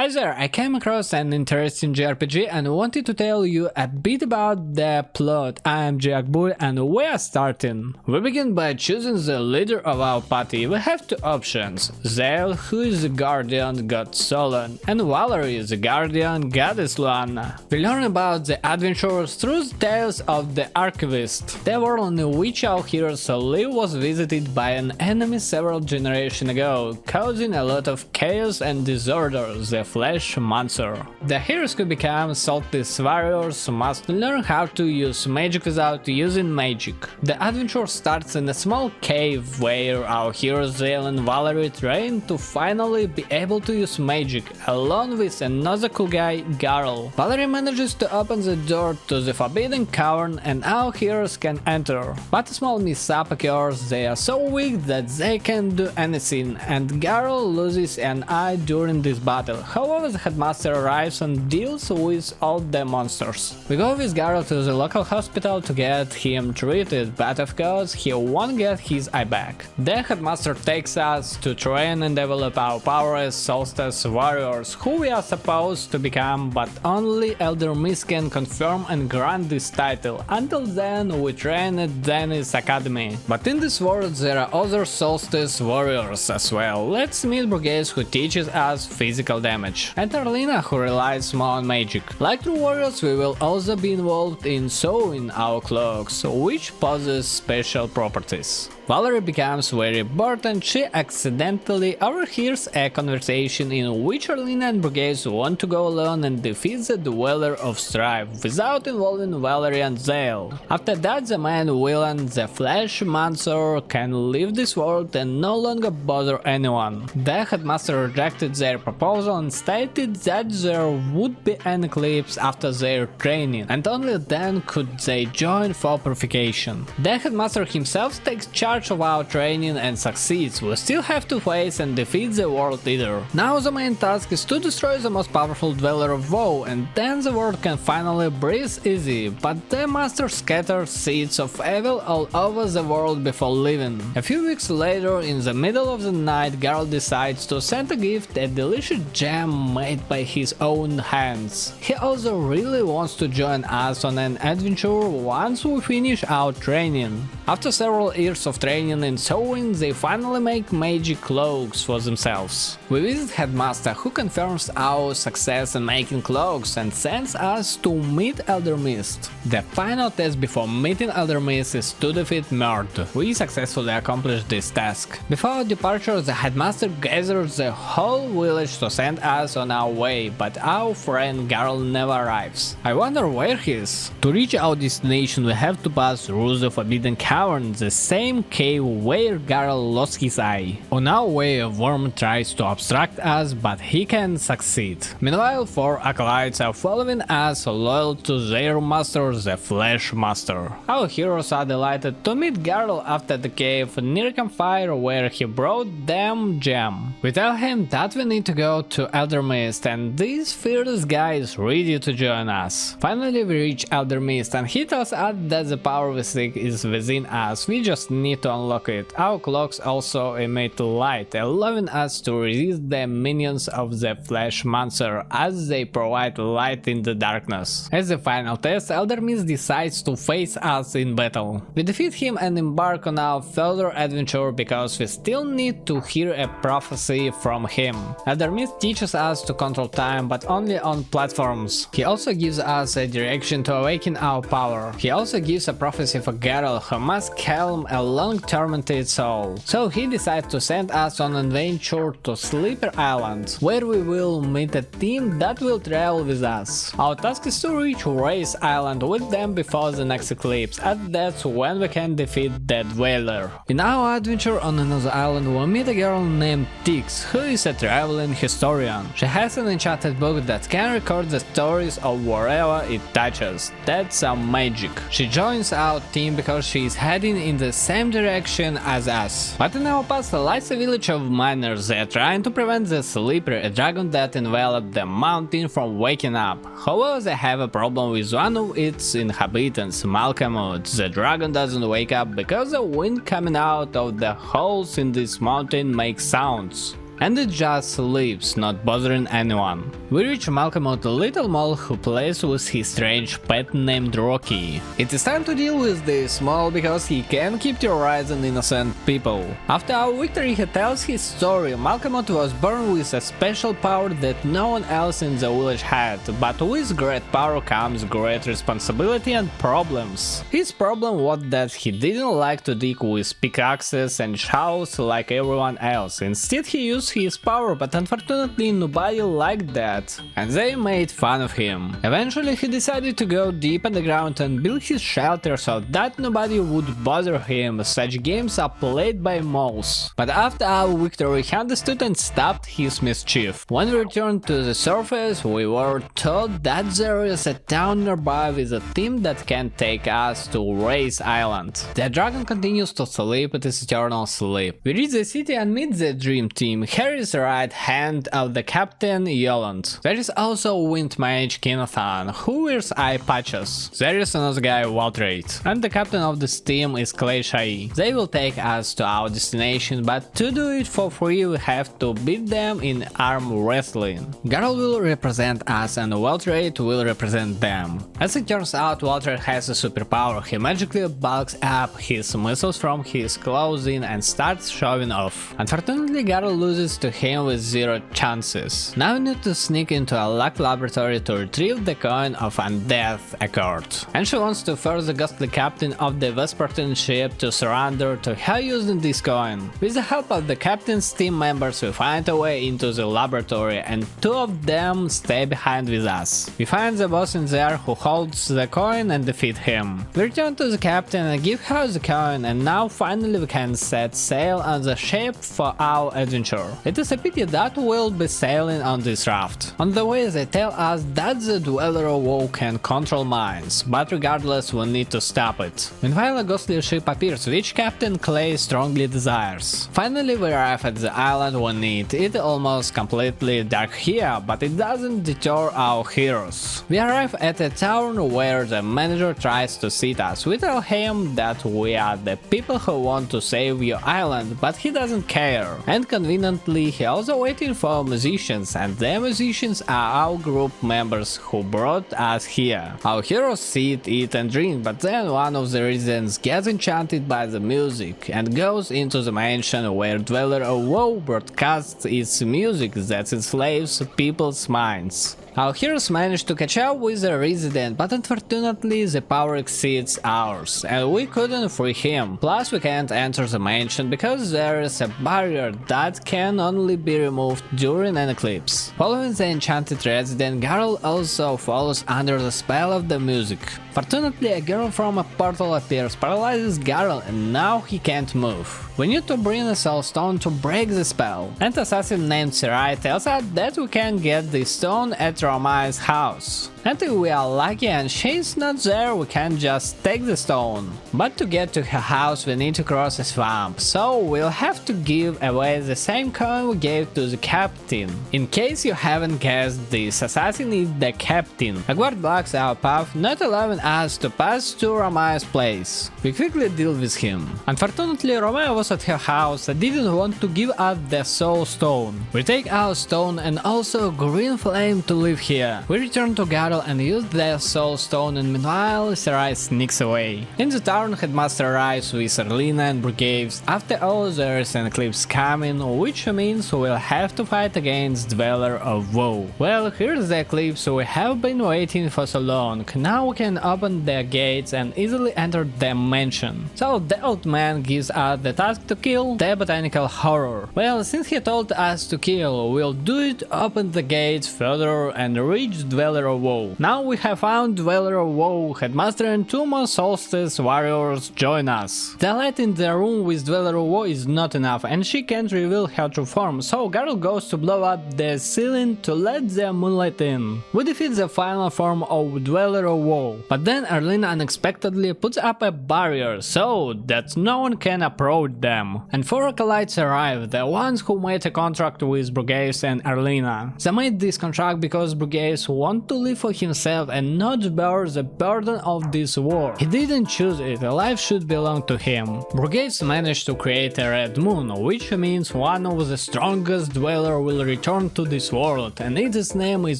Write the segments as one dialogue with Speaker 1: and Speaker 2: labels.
Speaker 1: Hi there, I came across an interesting JRPG and wanted to tell you a bit about the plot. I am GiockBul and we are starting. We begin by choosing the leader of our party. We have two options: Zale, who is the guardian god Solon, and Valere, the guardian goddess Luana. We learn about the adventures through the tales of the archivist. The world in which our heroes live was visited by an enemy several generations ago, causing a lot of chaos and disorder. The Flesh Monster. The heroes who become Solstice warriors must learn how to use magic without using magic. The adventure starts in a small cave where our heroes Zale and Valere train to finally be able to use magic, along with another cool guy, Garl. Valere manages to open the door to the forbidden cavern and our heroes can enter. But a small mishap occurs, they are so weak that they can't do anything, and Garl loses an eye during this battle. However, the headmaster arrives and deals with all the monsters. We go with Garl to the local hospital to get him treated, but of course he won't get his eye back. The headmaster takes us to train and develop our power as Solstice warriors, who we are supposed to become, but only Elder Mist can confirm and grant this title. Until then, we train at Dennis Academy. But in this world there are other Solstice warriors as well. Let's meet Brigades, who teaches us physical damage, and Arlena, who relies more on magic. Like true warriors, we will also be involved in sewing our cloaks, which possess special properties. Valere becomes very bored and she accidentally overhears a conversation in which Arlena and Brigades want to go alone and defeat the Dweller of Strife without involving Valere and Zale. After that, the main villain, the Flesh Monster, can leave this world and no longer bother anyone. The headmaster rejected their proposal and stated that there would be an eclipse after their training, and only then could they join for purification. The headmaster himself takes charge of our training and succeeds. We still have to face and defeat the world leader. Now the main task is to destroy the most powerful Dweller of Woe, and then the world can finally breathe easy, but the master scatters seeds of evil all over the world before leaving. A few weeks later, in the middle of the night, Garl decides to send a gift, a delicious jam made by his own hands. He also really wants to join us on an adventure once we finish our training. After several years of training and sewing, they finally make magic cloaks for themselves. We visit Headmaster, who confirms our success in making cloaks and sends us to meet Elder Mist. The final test before meeting Elder Mist is to defeat Murd. We successfully accomplished this task. Before our departure, the Headmaster gathers the whole village to send us on our way, but our friend Garl never arrives. I wonder where he is. To reach our destination, we have to pass through the Forbidden Cavern, the same cave where Garl lost his eye. On our way, a worm tries to obstruct us, but he can succeed. Meanwhile, 4 acolytes are following us, loyal to their master, the Flesh Master. Our heroes are delighted to meet Garl after the cave near a campfire where he brought them jam. We tell him that we need to go to Elder Mist, and this fearless guy is ready to join us. Finally, we reach Elder Mist, and he tells us that the power we seek is within us. We just need to unlock it. Our cloaks also emit light, allowing us to resist the minions of the Flesh Monster as they provide light in the darkness. As the final test, Elder Mist decides to face us in battle. We defeat him and embark on our further adventure because we still need to hear a prophecy from him. Elder Mist teaches us to control time, but only on platforms. He also gives us a direction to awaken our power. He also gives a prophecy for Garl, who must calm a long-tormented soul. So he decides to send us on an adventure to Sleeper Island, where we will meet a team that will travel with us. Our task is to reach Race Island with them before the next eclipse, and that's when we can defeat the Dweller. In our adventure on another island, we meet a girl named Tix, who is a traveling historian. She has an enchanted book that can record the stories of wherever it touches. That's some magic. She joins our team because she is heading in the same direction as us. But in our path lies a village of miners. They are trying to prevent the Sleeper, a dragon that enveloped the mountain, from waking up. However, they have a problem with one of its inhabitants, Malkamut. The dragon doesn't wake up because the wind coming out of the holes in this mountain makes sounds. and it just lives, not bothering anyone. We reach Malcolm, the little mole who plays with his strange pet named Rocky. It is time to deal with this mole because he can keep terrorizing innocent people. After our victory, he tells his story. Malcolm was born with a special power that no one else in the village had, but with great power comes great responsibility and problems. His problem was that he didn't like to dig with pickaxes and shovels like everyone else. Instead, he used his power, but unfortunately nobody liked that, and they made fun of him. Eventually, he decided to go deep underground and build his shelter so that nobody would bother him. Such games are played by moles. But after our victory, he understood and stopped his mischief. When we returned to the surface, we were told that there is a town nearby with a team that can take us to Race Island. The dragon continues to sleep, it is eternal sleep. We reach the city and meet the dream team. Here is the right hand of the captain, Yolанд. There is also Wind Mage Kinathan, who wears eye patches. There is another guy, Waltrate. And the captain of this team is Clay Shai. They will take us to our destination, but to do it for free we have to beat them in arm wrestling. Garl will represent us and Waltrate will represent them. As it turns out, Waltrate has a superpower. He magically bulks up his missiles from his clothing and starts showing off. Unfortunately, Garl loses to him with 0 chances. Now we need to sneak into a luck laboratory to retrieve the coin of Undeath Accord. And she wants to force the ghostly captain of the Vespertine ship to surrender to her using this coin. With the help of the captain's team members, we find a way into the laboratory and 2 of them stay behind with us. We find the boss in there who holds the coin and defeat him. We return to the captain and give her the coin, and now finally we can set sail on the ship for our adventure. It is a pity that we'll be sailing on this raft. On the way they tell us that the Dweller of Woe can control minds, but regardless we need to stop it. Meanwhile a ghostly ship appears, which Captain Clay strongly desires. Finally we arrive at the island we need. It almost completely dark here, but it doesn't deter our heroes. We arrive at a town where the manager tries to seat us. We tell him that we are the people who want to save your island, but he doesn't care. And conveniently he also waiting for musicians, and the musicians are our group members who brought us here. Our heroes sit, eat and drink, but then one of the residents gets enchanted by the music and goes into the mansion where Dweller of Woe broadcasts its music that enslaves people's minds. Our heroes manage to catch up with the resident, but unfortunately the power exceeds ours, and we couldn't free him. Plus we can't enter the mansion because there is a barrier that can only be removed during an eclipse. Following the enchanted resident, Garl also falls under the spell of the music. Fortunately, a girl from a portal appears, paralyzes Garl, and now he can't move. We need to bring a soul stone to break the spell. An assassin named Sarai tells us that we can get the stone at Romai's house. And if we are lucky and she's not there, we can just take the stone. But to get to her house we need to cross a swamp, so we'll have to give away the same coin we gave to the captain. In case you haven't guessed, this assassin is the captain. A guard blocks our path, not allowing us to pass to Romai's place. We quickly deal with him. Unfortunately, Romai was at her house and didn't want to give us the soul stone. We take our stone and also green flame to live here. We return to Garl and use the soul stone, and meanwhile Sarai sneaks away. In the town, Headmaster arrives with Erlina and brigades. After all, there is an eclipse coming, which means we'll have to fight against Dweller of Woe. Well, here's the eclipse we have been waiting for so long. Now we can open the gates and easily enter the mansion. So the old man gives us the task to kill the botanical horror. Well, since he told us to kill, we'll do it, open the gates further and reach Dweller of Woe. Now we have found Dweller of Woe, Headmaster and 2 more Solstice warriors join us. The light in the room with Dweller of Woe is not enough and she can't reveal her true form, so Garl goes to blow up the ceiling to let the moonlight in. We defeat the final form of Dweller of Woe, but But then Erlina unexpectedly puts up a barrier so that no one can approach them. And 4 acolytes arrive, the ones who made a contract with Brugeus and Erlina. They made this contract because Brugeus wanted to live for himself and not bear the burden of this war. He didn't choose it, life should belong to him. Brugeus managed to create a red moon, which means one of the strongest dweller will return to this world, and its name is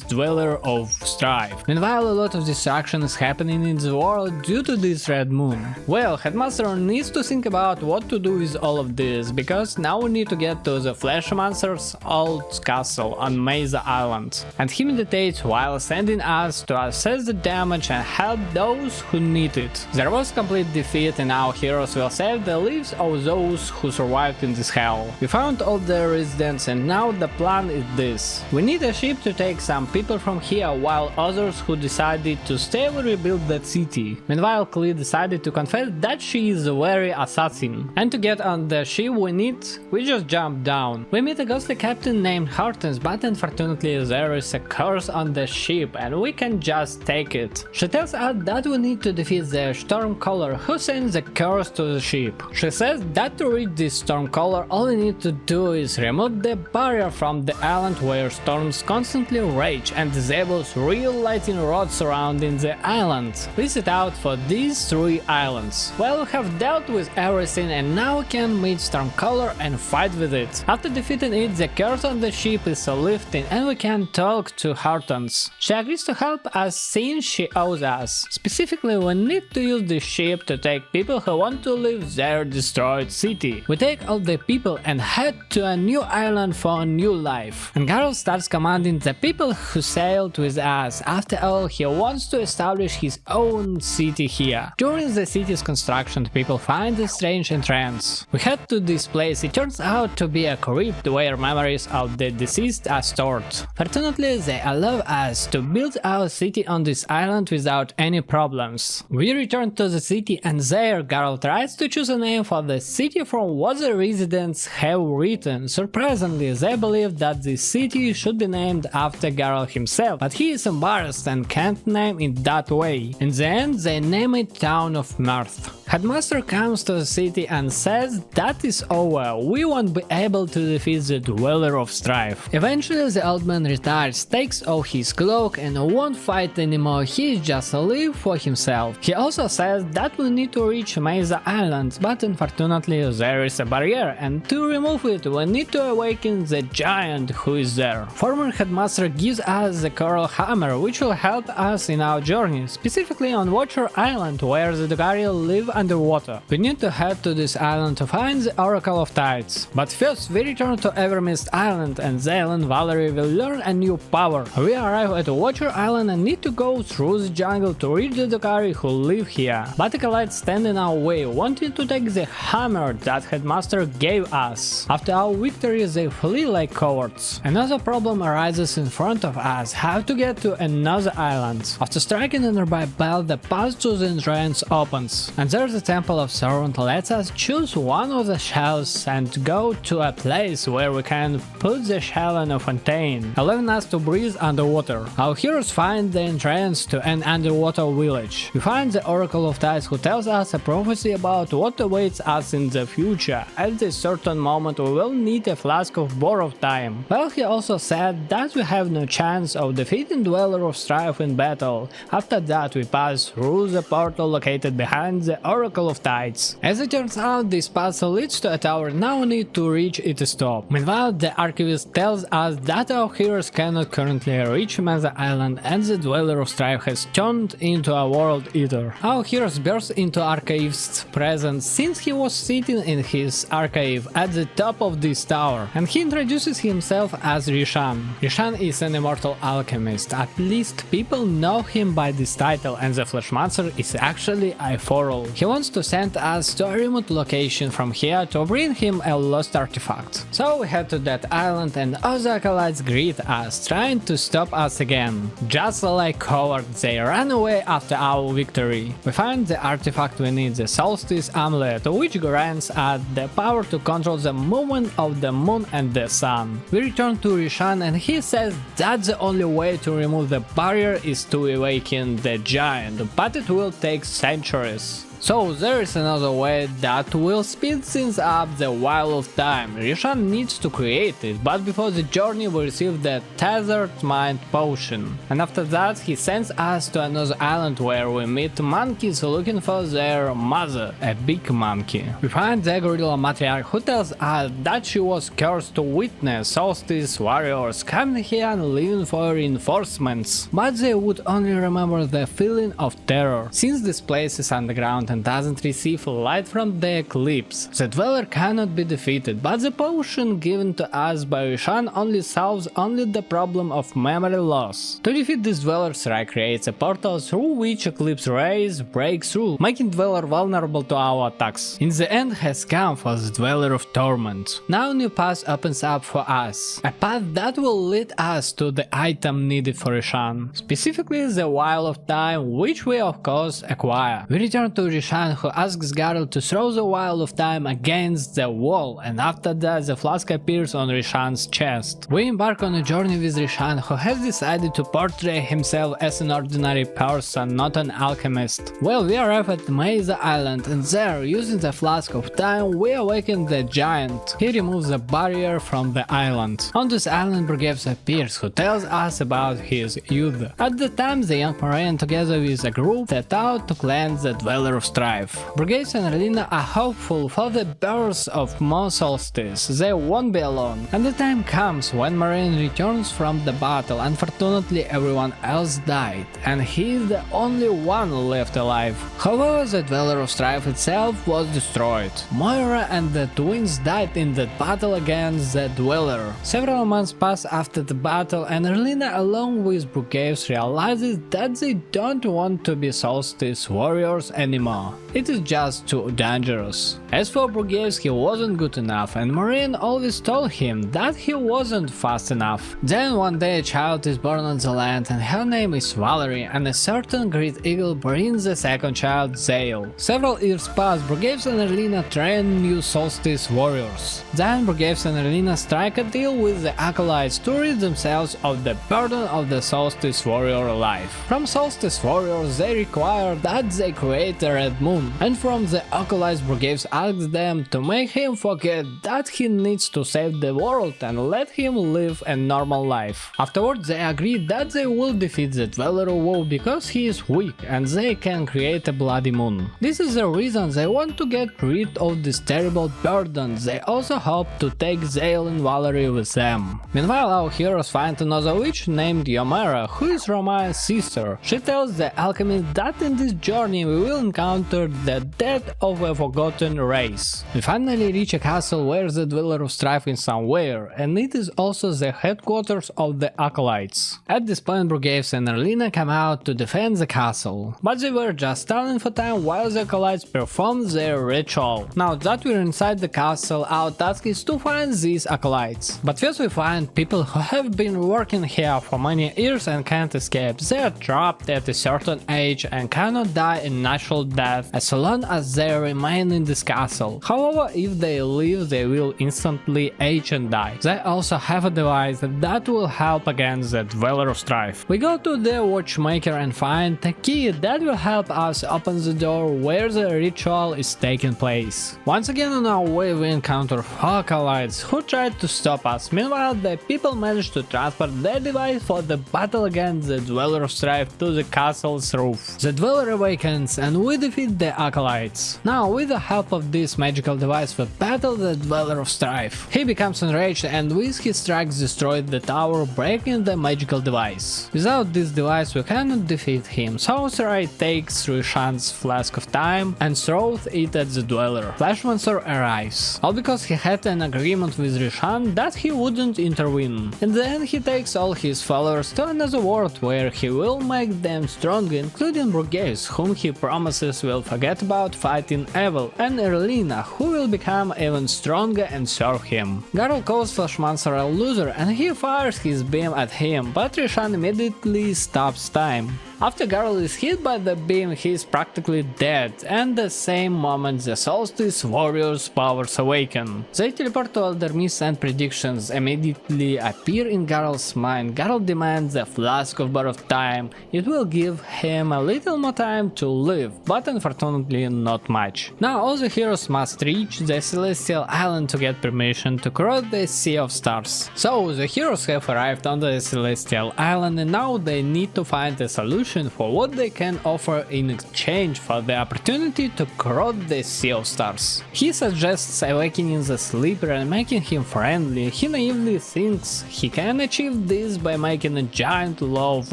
Speaker 1: Dweller of Strife. Meanwhile, a lot of destruction is happening in the world due to this red moon. Well, Headmaster needs to think about what to do with all of this, because now we need to get to the Fleshmancer's old castle on Mesa Island, and he meditates while sending us to assess the damage and help those who need it. There was complete defeat and our heroes will save the lives of those who survived in this hell. We found all the residents and now the plan is this. We need a ship to take some people from here while others who decided to stay will rebuild that city. Meanwhile, Klee decided to confess that she is a very assassin. And to get on the ship we just jump down. We meet a ghostly captain named Hortense, but unfortunately there is a curse on the ship and we can just take it. She tells us that we need to defeat the Stormcaller who sends the curse to the ship. She says that to reach this Stormcaller all we need to do is remove the barrier from the island where storms constantly rage and disables real lightning rods surrounding the island. We set out for these 3 islands. Well, we have dealt with everything and now we can meet Stormcaller and fight with it. After defeating it, the curse on the ship is lifting and we can talk to Hortense. She agrees to help us since she owes us. Specifically, we need to use the ship to take people who want to leave their destroyed city. We take all the people and head to a new island for a new life. And Garl starts commanding the people who sailed with us. After all, he wants to establish his own city here. During the city's construction, people find a strange entrance. We head to this place. It turns out to be a crypt where memories of the deceased are stored. Fortunately, they allow us to build our city on this island without any problems. We return to the city and there Garl tries to choose a name for the city from what the residents have written. Surprisingly, they believe that the city should be named after Garl himself, but he is embarrassed and can't name it that way. In the end, they name it Town of Mirth. Headmaster comes to the city and says that is over, we won't be able to defeat the Dweller of Strife. Eventually the old man retires, takes off his cloak and won't fight anymore, he just live for himself. He also says that we need to reach Mesa Island, but unfortunately there is a barrier and to remove it we need to awaken the giant who is there. Former Headmaster gives us the Coral Hammer which will help us in our journey, specifically on Watcher Island where the Dogariel live underwater. We need to head to this island to find the Oracle of Tides. But first we return to Evermist Island and Zale and Valere will learn a new power. We arrive at Watcher Island and need to go through the jungle to reach the Dogari who live here. But acolytes stand in our way, wanting to take the hammer that Headmaster gave us. After our victory they flee like cowards. Another problem arises in front of us, how to get to another island. After striking a nearby bell, the path to the entrance opens. And there the Temple of Servant lets us choose one of the shells and go to a place where we can put the shell in a fontaine, allowing us to breathe underwater. Our heroes find the entrance to an underwater village. We find the Oracle of Tides who tells us a prophecy about what awaits us in the future. At this certain moment we will need a flask of borrowed time. Well, he also said that we have no chance of defeating Dweller of Strife in battle. After that we pass through the portal located behind the Oracle of Tides. As it turns out, this path leads to a tower, now we need to reach its top. Meanwhile, the archivist tells us that our heroes cannot currently reach Mesa Island and the Dweller of Strife has turned into a world eater. Our heroes burst into Archivist's presence since he was sitting in his archive at the top of this tower, and he introduces himself as Rishan. Rishan is an immortal alchemist, at least people know him by this title, and the Fleshmancer is actually Iforal. He wants to send us to a remote location from here to bring him a lost artifact. So we head to that island and all the acolytes greet us, trying to stop us again. Just like cowards, they run away after our victory. We find the artifact we need, the Solstice amulet, which grants us the power to control the movement of the moon and the sun. We return to Rishon and he says that the only way to remove the barrier is to awaken the giant, but it will take centuries. So there is another way that will speed things up, the Wheel of Time. Rishon needs to create it, but before the journey we receive the Tethered Mind Potion. And after that he sends us to another island where we meet monkeys looking for their mother, a big monkey. We find the gorilla matriarch who tells us that she was cursed to witness Solstice warriors coming here and leaving for reinforcements, but they would only remember the feeling of terror. Since this place is underground and doesn't receive light from the eclipse, the Dweller cannot be defeated, but the potion given to us by Rishon only solves the problem of memory loss. To defeat this Dweller, Srai creates a portal through which eclipse rays break through, making Dweller vulnerable to our attacks. In the end has come for the Dweller of Torment. Now a new path opens up for us, a path that will lead us to the item needed for Rishon, specifically the Wheel of Time, which we of course acquire. We return to Rishon, who asks Garel to throw the Wheel of Time against the wall, and after that the flask appears on Rishon's chest. We embark on a journey with Rishon, who has decided to portray himself as an ordinary person, not an alchemist. Well, we arrive at Mesa Island, and there, using the flask of time, we awaken the giant. He removes the barrier from the island. On this island Borghese appears, who tells us about his youth. At the time the young Marian together with a group set out to cleanse the Dweller of Strife. Borghese and Relina are hopeful for the birth of more Solstice. They won't be alone. And the time comes when Marian returns from the battle. Unfortunately everyone else died, and he is the only one left alive. However, the Dweller of Strife itself was destroyed. Moira and the twins died in that battle against the Dweller. Several months pass after the battle, and Relina along with Borghese realizes that they don't want to be Solstice warriors anymore. It is just too dangerous. As for Borghese, he wasn't good enough, and Marian always told him that he wasn't fast enough. Then one day a child is born on the land, and her name is Valerie, and a certain great eagle brings the second child, Zale. Several years pass, Borghese and Erlina train new Solstice warriors. Then Borghese and Erlina strike a deal with the acolytes to rid themselves of the burden of the Solstice warrior life. From Solstice warriors they require that they create a red moon, and from the acolytes Borghese asks them to make him forget that he needs to save the world and let him live a normal life. Afterwards they agree that they will defeat the Dweller of Woe because he is weak and they can create a bloody moon. This is the reason they want to get rid of this terrible burden. They also hope to take Zale and Valere with them. Meanwhile our heroes find another witch named Yomera, who is Romae's sister. She tells the alchemist that in this journey we will encounter the death of a forgotten race. We finally reach a castle where the Dweller of Strife is somewhere, and it is also the headquarters of the acolytes. At this point Borghese and Erlina come out to defend the castle, but they were just stalling for time while the acolytes performed their ritual. Now that we're inside the castle, our task is to find these acolytes. But first we find people who have been working here for many years and can't escape. They are trapped at a certain age and cannot die a natural death as long as they remain in this castle. However, if they leave they will instantly age and die. They also have a device that will help against the Dweller of Strife. We go to the watchmaker and find a key that will help us open the door where the ritual is taking place. Once again on our way we encounter 4 acolytes who tried to stop us. Meanwhile the people manage to transfer their device for the battle against the Dweller of Strife to the castle's roof. The Dweller awakens and we defeat the acolytes. Now with the help of this magical device we battle the Dweller of Strife. He becomes enraged and with his strikes destroys the tower, breaking the magical device. Without this device we cannot defeat him, so Sarai takes Rishon's flask of time and throws it at the Dweller. Flash Monster arrives, all because he had an agreement with Rishon that he wouldn't intervene. In the end he takes all his followers to another world where he will make them strong, including Borghese, whom he promises Solstice will forget about fighting evil, and Erlina, who will become even stronger and serve him. Garl calls Flashmancer a loser and he fires his beam at him, but Rishon immediately stops time. After Garl is hit by the beam, he is practically dead, and the same moment the Solstice warriors' powers awaken. They teleport to other myths and predictions immediately appear in Garl's mind. Garl demands a flask of borrowed time. It will give him a little more time to live, but unfortunately not much. Now all the heroes must reach the Celestial Island to get permission to cross the Sea of Stars. So the heroes have arrived on the Celestial Island and now they need to find a solution for what they can offer in exchange for the opportunity to cross the Sea of Stars. He suggests awakening the sleeper and making him friendly. He naively thinks he can achieve this by making a giant loaf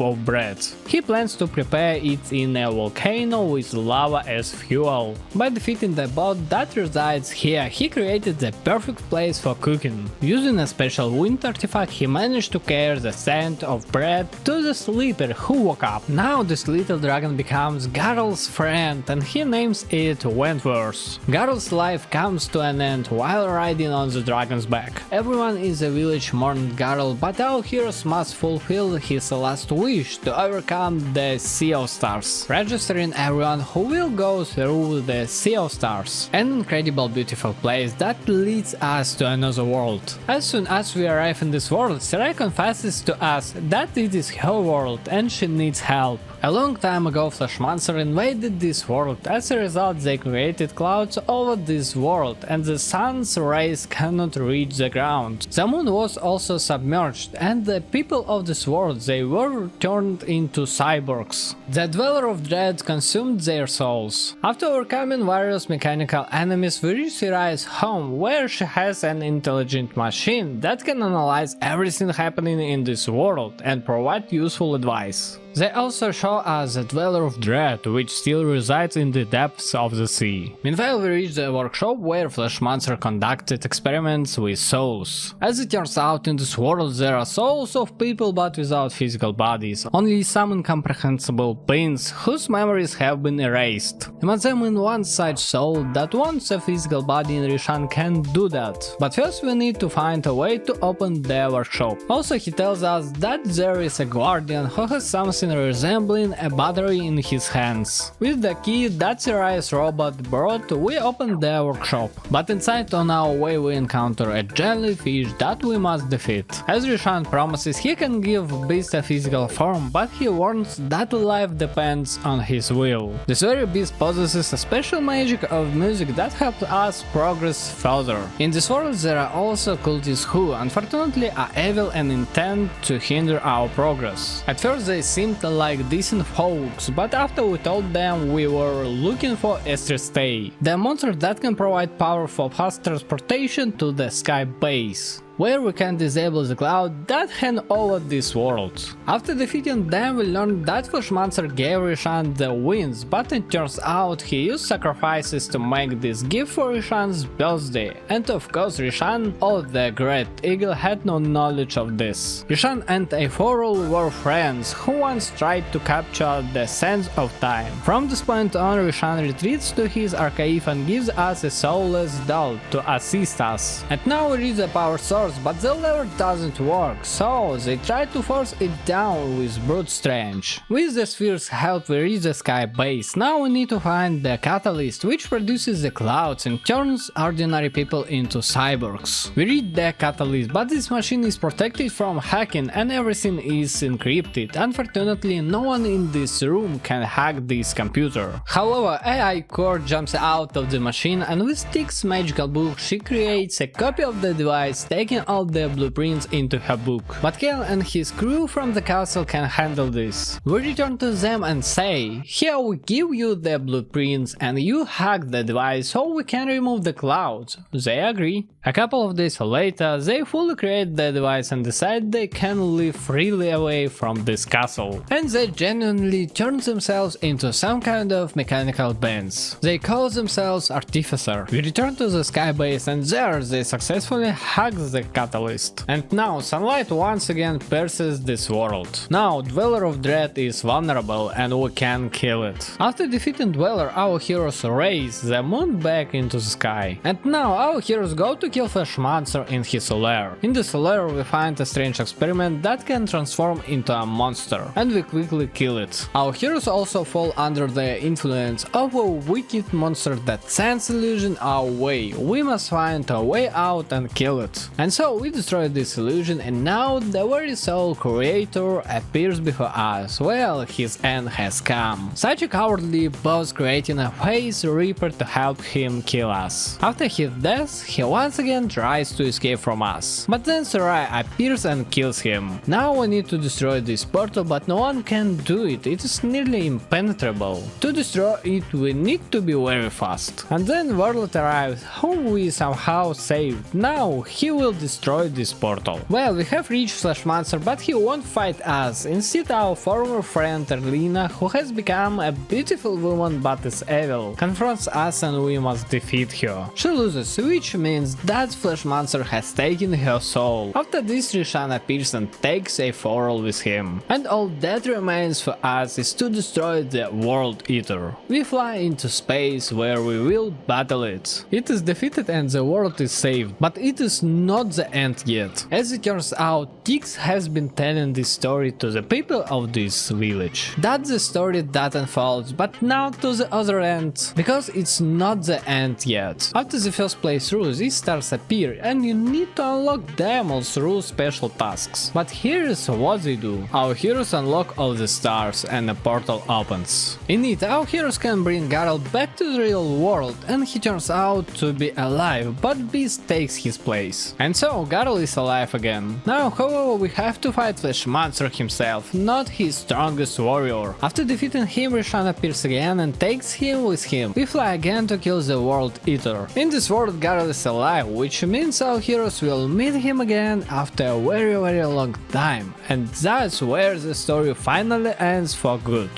Speaker 1: of bread. He plans to prepare it in a volcano with lava as fuel. By defeating the bot that resides here, he created the perfect place for cooking. Using a special wind artifact, he managed to carry the scent of bread to the sleeper who woke up. Now this little dragon becomes Garl's friend and he names it Wentworth. Garl's life comes to an end while riding on the dragon's back. Everyone in the village mourned Garl, but our heroes must fulfill his last wish to overcome the Sea of Stars, registering everyone who will go through the Sea of Stars, an incredible beautiful place that leads us to another world. As soon as we arrive in this world, Sarai confesses to us that it is her world and she needs help. A long time ago Flashmancer invaded this world. As a result, they created clouds over this world and the sun's rays cannot reach the ground. The moon was also submerged and the people of this world, they were turned into cyborgs. The Dweller of Dread consumed their souls. After overcoming various mechanical enemies, we reach Sarai's home, where she has an intelligent machine that can analyze everything happening in this world and provide useful advice. They also show us the Dweller of Dread, which still resides in the depths of the sea. Meanwhile, we reach the workshop where Flashmancer conducted experiments with souls. As it turns out, in this world there are souls of people but without physical bodies, only some incomprehensible beings whose memories have been erased. Among them in one such soul that wants a physical body in Rishon can do that. But first we need to find a way to open the workshop. Also he tells us that there is a guardian who has something resembling a battery in his hands. With the key that Sarai's robot brought, we open the workshop. But inside on our way we encounter a jellyfish that we must defeat. As Rishon promises, he can give beast a physical form, but he warns that life depends on his will. This very beast possesses a special magic of music that helps us progress further. In this world there are also cultists who, unfortunately, are evil and intend to hinder our progress. At first they seemed like decent folks, but after we told them we were looking for Esther Stay, the monster that can provide power for fast transportation to the sky base, where we can disable the cloud that hang over this world. After defeating them, we learned that Flashmancer gave Rishon the winds, but it turns out he used sacrifices to make this gift for Rishon's birthday, and of course Rishon, or the Great Eagle, had no knowledge of this. Rishon and Aephorul were friends who once tried to capture the sense of time. From this point on, Rishon retreats to his archive and gives us a soulless doll to assist us. And now we reach the power source, but the lever doesn't work, so they try to force it down with brute strength. With the sphere's help we reach the sky base. Now we need to find the catalyst, which produces the clouds and turns ordinary people into cyborgs. We reach the catalyst, but this machine is protected from hacking and everything is encrypted. Unfortunately, no one in this room can hack this computer. However, AI Core jumps out of the machine and with Tick's magical book she creates a copy of the device, taking all the blueprints into her book. But Kel and his crew from the castle can handle this. We return to them and say, here we give you the blueprints and you hack the device so we can remove the clouds. They agree. A couple of days later, they fully create the device and decide they can live freely away from this castle. And they genuinely turn themselves into some kind of mechanical bands. They call themselves Artificer. We return to the sky base and there they successfully hack the catalyst. And now sunlight once again pierces this world. Now Dweller of Dread is vulnerable and we can kill it. After defeating Dweller, our heroes raise the moon back into the sky. And now our heroes go to kill Flesh Monster in his lair. In this lair we find a strange experiment that can transform into a monster, and we quickly kill it. Our heroes also fall under the influence of a wicked monster that sends illusion our way. We must find a way out and kill it. And so we destroy this illusion, and now the very soul creator appears before us. Well, his end has come. Such a cowardly boss creating a face reaper to help him kill us. After his death, he once again tries to escape from us. But then Sarai appears and kills him. Now we need to destroy this portal, but no one can do it. It is nearly impenetrable. To destroy it we need to be very fast. And then Warlord arrives, whom we somehow saved. Now he will destroy this portal. Well, we have reached Flesh Monster, but he won't fight us. Instead, our former friend Erlina, who has become a beautiful woman but is evil, confronts us and we must defeat her. She loses, which means that Flesh Monster has taken her soul. After this, Rishon appears and takes a quarrel with him. And all that remains for us is to destroy the World Eater. We fly into space where we will battle it. It is defeated and the world is saved, but it is not the end yet. As it turns out, Tix has been telling this story to the people of this village. That's the story that unfolds, but now to the other end, because it's not the end yet. After the first playthrough, these stars appear and you need to unlock them all through special tasks. But here is what they do. Our heroes unlock all the stars and a portal opens. In it, our heroes can bring Garl back to the real world, and he turns out to be alive, but Beast takes his place. And so Garl is alive again. Now, however, we have to fight Flesh Monster himself, not his strongest warrior. After defeating him, Rishon appears again and takes him with him. We fly again to kill the World Eater. In this world, Garl is alive, which means our heroes will meet him again after a very long time. And that's where the story finally ends for good.